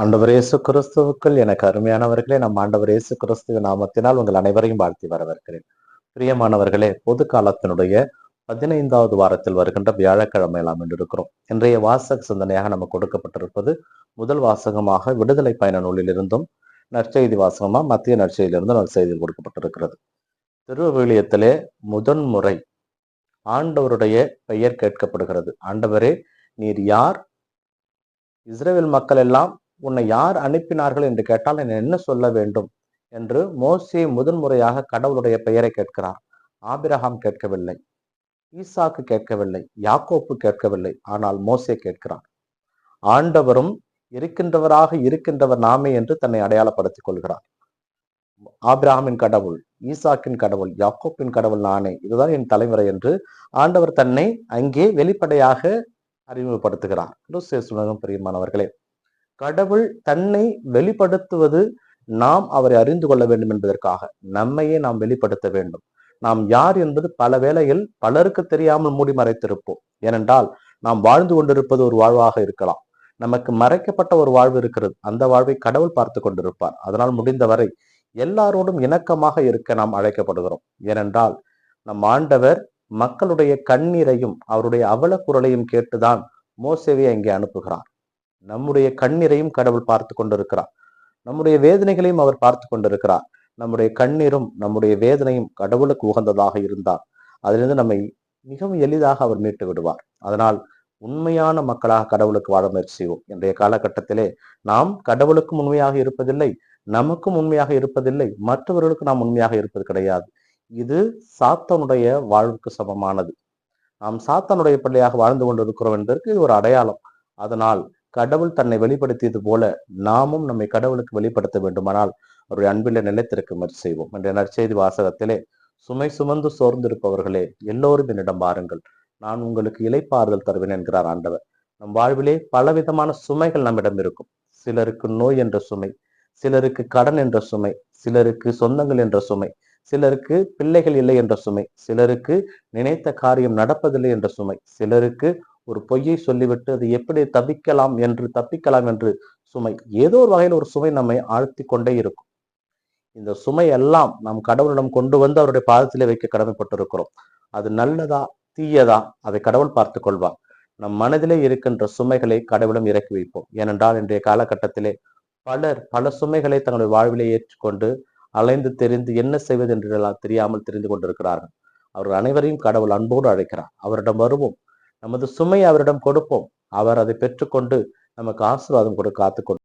ஆண்டவர் இயேசு கிறிஸ்துவுக்குள் எனக்கு அருமையானவர்களே, நம் ஆண்டவர் இயேசு கிறிஸ்துவின் நாமத்தினால் உங்கள் அனைவரையும் வாழ்த்தி வரவேற்கிறேன். பிரியமானவர்களே, பொது காலத்தினுடைய 15வது வாரத்தில் வருகின்ற வியாழக்கிழமை நாம் இருக்கிறோம். இன்றைய வாசக சிந்தனையாக நமக்கு கொடுக்கப்பட்டிருப்பது முதல் வாசகமாக விடுதலை பயண நூலிலிருந்தும், நற்செய்தி வாசகமா மத்திய நற்செய்தியிலிருந்து நற்செய்தியில் கொடுக்கப்பட்டிருக்கிறது. திருவிவிலியத்திலே முதன்முறை ஆண்டவருடைய பெயர் கேட்கப்படுகிறது. ஆண்டவரே, நீர் யார்? இஸ்ரவேல் மக்கள் எல்லாம் உன்னை யார் அனுப்பினார்கள் என்று கேட்டால் நான் என்ன சொல்ல வேண்டும் என்று மோசே முதன்முறையாக கடவுளுடைய பெயரை கேட்கிறார். ஆபிரகாம் கேட்கவில்லை, ஈசாக்கு கேட்கவில்லை, யாக்கோப்பு கேட்கவில்லை, ஆனால் மோசே கேட்கிறார். ஆண்டவரும் இருக்கின்றவராக இருக்கின்றவர் நாமே என்று தன்னை அடையாளப்படுத்திக் கொள்கிறார். ஆபிரகாமின் கடவுள், ஈசாக்கின் கடவுள், யாக்கோப்பின் கடவுள் நானே, இதுதான் என் தலைமுறை என்று ஆண்டவர் தன்னை அங்கே வெளிப்படையாக அறிமுகப்படுத்துகிறார். பிரியமானவர்களே, கடவுள் தன்னை வெளிப்படுத்துவது நாம் அவரை அறிந்து கொள்ள வேண்டும் என்பதற்காக நம்மையே நாம் வெளிப்படுத்த வேண்டும். நாம் யார் என்பது பல வேளையில் பலருக்கு தெரியாமல் மூடி மறைத்திருப்போம். ஏனென்றால் நாம் வாழ்ந்து கொண்டிருப்பது ஒரு வாழ்வாக இருக்கலாம், நமக்கு மறைக்கப்பட்ட ஒரு வாழ்வு இருக்கிறது. அந்த வாழ்வை கடவுள் பார்த்து கொண்டிருப்பார். அதனால் முடிந்தவரை எல்லாரோடும் இணக்கமாக இருக்க நாம் அழைக்கப்படுகிறோம். ஏனென்றால் நம் ஆண்டவர் மக்களுடைய கண்ணீரையும் அவருடைய அவல குரலையும் கேட்டுதான் மோசேவை அங்கே அனுப்புகிறார். நம்முடைய கண்ணீரையும் கடவுள் பார்த்து கொண்டிருக்கிறார், நம்முடைய வேதனைகளையும் அவர் பார்த்து கொண்டிருக்கிறார். நம்முடைய கண்ணீரும் நம்முடைய வேதனையும் கடவுளுக்கு உகந்ததாக இருந்தால் அதிலிருந்து நம்மை மிகவும் எளிதாக அவர் மீட்டு விடுவார். அதனால் உண்மையான மக்களாக கடவுளுக்கு வாழ முயற்சி செய்வோம். இன்றைய காலகட்டத்திலே நாம் கடவுளுக்கும் உண்மையாக இருப்பதில்லை, நமக்கும் உண்மையாக இருப்பதில்லை, மற்றவர்களுக்கும் நாம் உண்மையாக இருப்பது கிடையாது. இது சாத்தானுடைய வாழ்வுக்கு சமமானது. நாம் சாத்தானுடைய பிள்ளையாக வாழ்ந்து கொண்டிருக்கிறோம் என்பதற்கு இது ஒரு அடையாளம். அதனால் கடவுள் தன்னை வெளிப்படுத்தியது போல நாமும் நம்மை கடவுளுக்கு வெளிப்படுத்த வேண்டுமானால் அவருடைய அன்பிலே நிலைத்திருக்க முயற்சி செய்வோம். என்ற நற்செய்தி வாசகத்திலே, சுமை சுமந்து சோர்ந்திருப்பவர்களே எல்லோரும் என்னிடம் வாருங்கள், நான் உங்களுக்கு இளைப்பாறுதல் தருவேன் என்கிறார் ஆண்டவர். நம் வாழ்விலே பலவிதமான சுமைகள் நம்மிடம் இருக்கும். சிலருக்கு நோய் என்ற சுமை, சிலருக்கு கடன் என்ற சுமை, சிலருக்கு சொந்தங்கள் என்ற சுமை, சிலருக்கு பிள்ளைகள் இல்லை என்ற சுமை, சிலருக்கு நினைத்த காரியம் நடப்பதில்லை என்ற சுமை, சிலருக்கு ஒரு பொய்யை சொல்லிவிட்டு அது எப்படி தப்பிக்கலாம் என்று சுமை. ஏதோ ஒரு வகையில் ஒரு சுமை நம்மை ஆழ்த்தி கொண்டே இருக்கும். இந்த சுமை எல்லாம் நாம் கடவுளிடம் கொண்டு வந்து அவருடைய பாதத்திலே வைக்க கடமைப்பட்டிருக்கிறோம். அது நல்லதா தீயதா அதை கடவுள் பார்த்து கொள்வார். நம் மனதிலே இருக்கின்ற சுமைகளை கடவுளிடம் இறக்கி வைப்போம். ஏனென்றால் இன்றைய காலகட்டத்திலே பலர் பல சுமைகளை தங்களுடைய வாழ்விலே ஏற்றுக்கொண்டு அலைந்து தெரிந்து என்ன செய்வது என்று தெரியாமல் தெரிந்து கொண்டிருக்கிறார்கள். அவர்கள் அனைவரையும் கடவுள் அன்போடு அழைக்கிறார். அவரிடம் வருவோம், நமது சுமையை அவரிடம் கொடுப்போம். அவர் அதை பெற்றுக்கொண்டு நமக்கு ஆசீர்வாதம் காத்துக்கொண்டு